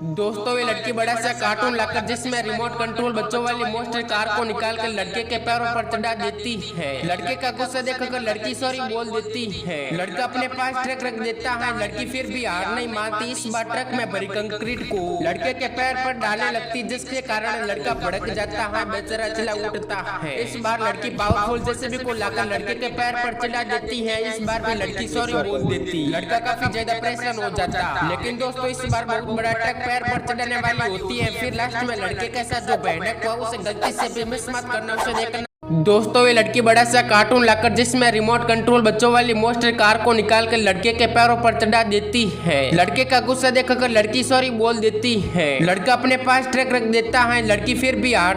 दोस्तों ये लड़की बड़ा सा कार्टून लाकर जिसमें रिमोट कंट्रोल बच्चों वाली मोस्टर कार को निकाल कर लड़के के पैरों पर चढ़ा देती है। लड़के का गुस्सा देखकर लड़की सॉरी बोल देती है। लड़का अपने पास ट्रक रख देता है। लड़की फिर भी हार नहीं मानती। इस बार ट्रक में भरी कंक्रीट को लड़के के पैर पर डालने लगती, जिसके कारण लड़का भड़क जाता है, बेचारा चिल्ला उठता है। इस बार लड़की पावरफुल जेसीबी को लाकर लड़के के पैर पर चढ़ा देती है। इस बार भी लड़की सॉरी बोल देती। लड़का काफी ज्यादा परेशान हो जाता, लेकिन दोस्तों इस बार बहुत बड़ा ट्रक पैर पर चढ़ने वाली होती है। फिर लास्ट में लड़के के साथ जो भयानक हुआ उसे गलती से भी मिस मत करना, उसे देखना। दोस्तों ये लड़की बड़ा सा कार्टून लाकर जिसमें रिमोट कंट्रोल बच्चों वाली मोस्टर कार को निकाल कर लड़के के पैरों पर चढ़ा देती है। लड़के का गुस्सा देखकर लड़की सॉरी बोल देती है। लड़का अपने पास ट्रक रख देता है। लड़की फिर भी हार